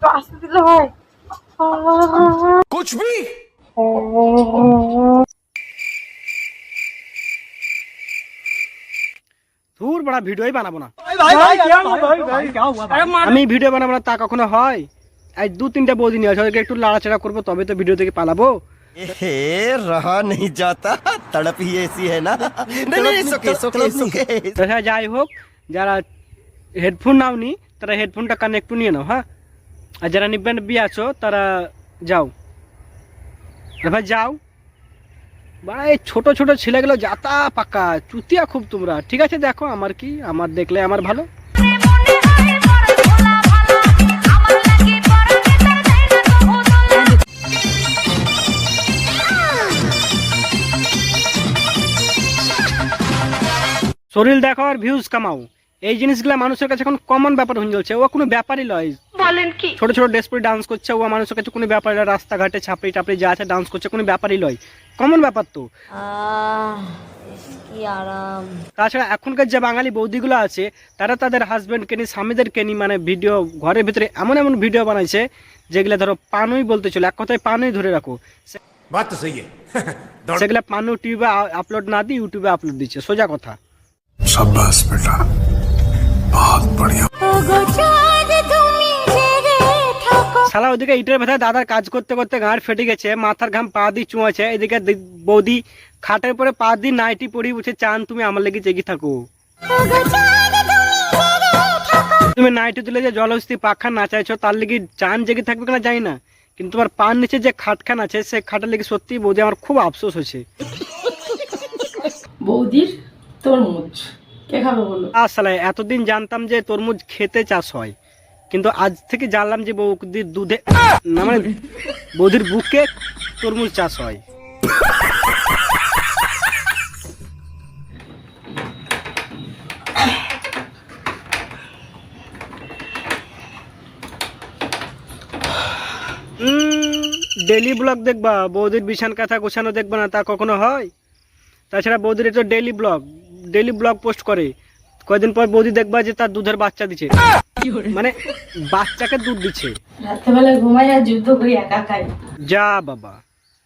তো আসতে দিলে হয় कुछ भी ধুর বড় ভিডিওই বানাবো না। আমি ভিডিও বানাবো না তা কখনো হয়? আজ 2-3টা বৌদি নিয়ে আসো, একটু লাড়াচাড়া করবো তবে তো ভিডিও থেকে পালাবো। रहा नहीं जाता तड़प ही ऐसी है ना। যাই হোক, যারা হেডফোন নাওনি তারা হেডফোনটা কানে একটু নিয়ে নাও, হ্যাঁ। আর যারা নিবেন বিয়ে আছো তারা যাও, ভাই যাও। বাড়া এই ছোট ছোট ছেলেগুলো যাতা পাকা চুতিয়া খুব তোমরা। ঠিক আছে দেখো আমার কি, আমার দেখলে আমার ভালো। শরীর দেখো আর ভিউজ কামাও, এই জিনিসগুলা মানুষের কাছে এখন কমন ব্যাপার হয়ে যাচ্ছে। ও কোনো ব্যাপারই লয়। বলেন কি? ছোট ছোট ড্রেস পরে ডান্স করছে, ও মানুষের কাছে কোনো ব্যাপার না। রাস্তাঘাটে ছাপড়ি টাপড়ি যা আছে ডান্স করছে, কোনো ব্যাপারই লয়, কমন ব্যাপার তো। কি আরাম। তাছাড়া এখনকার যে বাঙালি বৌদিগুলো আছে তারা তাদের হাজবেন্ডকে নিয়ে স্বামীদেরকে নিয়ে মানে ভিডিও ঘরের ভিতরে এমন এমন ভিডিও বানাইছে যেগুলা ধরো পানুই বলতে চলে, এক কথায় পানুই ধরে রাখো। बात तो सही है। সেগুলা পানু টিউবে আপলোড না দিয়ে ইউটিউবে আপলোড দিচ্ছে, সোজা কথা। शाबाश बेटा, बहुत बढ़िया। শালা ওদিকে ইটের ভেতরে দাদার কাজ করতে করতে গাঁড় ফেটে গেছে, মাথার ঘাম পা দিয়ে চুঁয়াছে। এদিকে বৌদি খাটের পরে পা দিয়ে নাইটি পরি উঠে চান তুমি আমার লেগে জেগে থাকো। তুমি নাইটি তুলে যে জলহস্তি পাখা নাচাইছো তার লেগে চান জেগে থাকবে কিনা জানি না, কিন্তু তোমার পান নিচে যে খাটখান আছে সে খাটের লেগে সত্যি বৌদি আমার খুব আফসোস হয়েছে। বৌদির তরমুজ কে খাবে বলো? আসলে এতদিন জানতাম যে তরমুজ খেতে চাষ হয়, কিন্তু আজ থেকে জানলাম যে বৌদির দুধে না মানে বৌদির বুকে তরমুজ চাষ হয়। ডেলি ব্লগ দেখবা, বৌদির বিছান কাঁথা গোছানো দেখবা না তা কখনো হয়? তাছাড়া বৌদির এটা ডেলি ব্লগ পোস্ট করে। কয়েকদিন পর বৌদি দেখবা যে তার দুধের বাচ্চা দিচ্ছে, মানে বাচ্চাকে দুধ দিচ্ছে। রাত্রেবেলা ঘুমাই আর যুদ্ধ করি একা একাই। যা বাবা,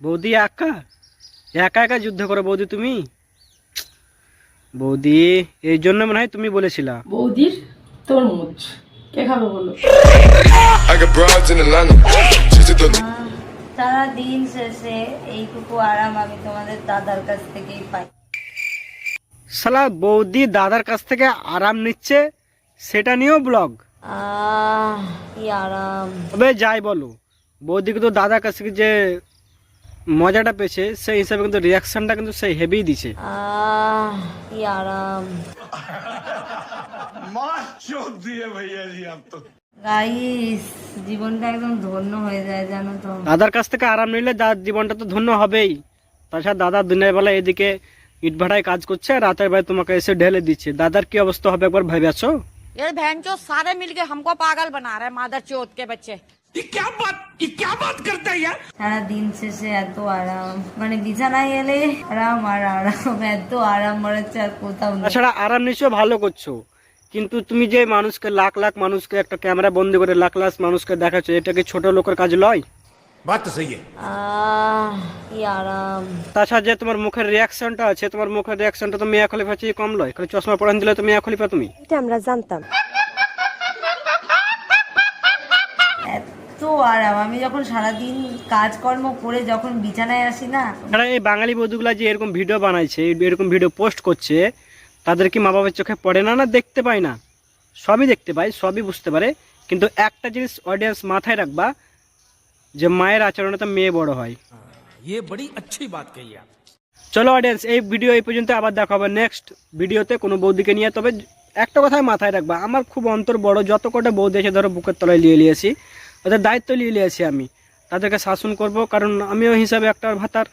বৌদি একা একা যুদ্ধ করো বৌদি তুমি? বৌদি এই জন্য মনে হয় তুমি বলেছিলা বৌদির তরমুজ কে খাবে বলো? সারা দিন শেষে এইটুকু আরাম আমি তোমাদের দাদার কাছ থেকেই পাই। শালা বৌদি দাদার কাছ থেকে আরাম নিচ্ছে, সেটা নিয়েও ব্লগ। কি আরাম। তবে যাই বলো, বৌদিকে তো দাদার কাছ থেকে যে মজাটা পেয়েছে সেই হিসাবে কিন্তু রিয়াকশনটা কিন্তু সেই হেভি দিছে। কি আরাম। গাইস জীবনটা একদম ধন্য হয়ে যায় জানো তো। দাদার কাছ থেকে আরাম নিলে জীবনটা তো ধন্য হবেই। তাছাড়া দাদা দিনের বেলা এদিকে ইটভাটায় কাজ করছে, রাতের বেলায় তোমাকে এসে ঢেলে দিচ্ছে। দাদার কি অবস্থা হবে একবার ভেবে আছো? ये बहनचोद सारे मिलके हमको पागल बना रहे हैं, मादरचोद के बच्चे। ये क्या बात करता है यार। সারা দিন শেষে এত আরাম, মানে বিছানায় এলে আরাম আর আরাম, এত আরাম মনে হচ্ছে আর কোথাও নেই। তাছাড়া আরাম নিশ্চয় ভালো করছো, কিন্তু তুমি যে মানুষকে লাখ লাখ মানুষকে একটা ক্যামেরা বন্দি করে লাখ লাখ মানুষকে দেখাচ্ছ, এটা কি ছোট লোকের কাজ লয়? बात तो सही है। কি আরাম। তাছাড়া যে তোমার মুখের রিয়াকশনটা আছে, তোমার মুখের রিয়াকশনটা তো মিয়া খলিফা চেয়ে কম লয়। খালি চশমা পরান দিলে তো মিয়া খলিফা তুমি। এটা আমরা জানতাম। এত আরাম, আমি যখন সারাদিন কাজকর্ম করে যখন বিছানায় আসি না। এই বাঙালি বধূগুলা যে এরকম ভিডিও বানাইছে, এরকম ভিডিও পোস্ট করছে, তাদের কি মা বাবার চোখে পড়ে না? না দেখতে পায় না? সবই দেখতে পায়, সবই বুঝতে পারে, কিন্তু একটা জিনিস অডিয়েন্স মাথায় রাখবা যে মায়ের আচরণে তো মেয়ে বড় হয়। ये बड़ी अच्छी बात कही आप। চলো অডিয়েন্স, এই ভিডিও এই পর্যন্ত, আবার দেখা হবে নেক্সট ভিডিওতে কোনো বৌদিকে নিয়ে। তবে একটা কথাই মাথায় রাখবা, আমার খুব অন্তর বড়, যত কটা বৌদি আছে ধরো বুকের তলায় নিয়ে নিয়েছি, ওদের দায়িত্ব নিয়ে নিয়েছি আমি, তাদেরকে শাসন করব, কারণ আমিও হিসাবে একটা ভাতার।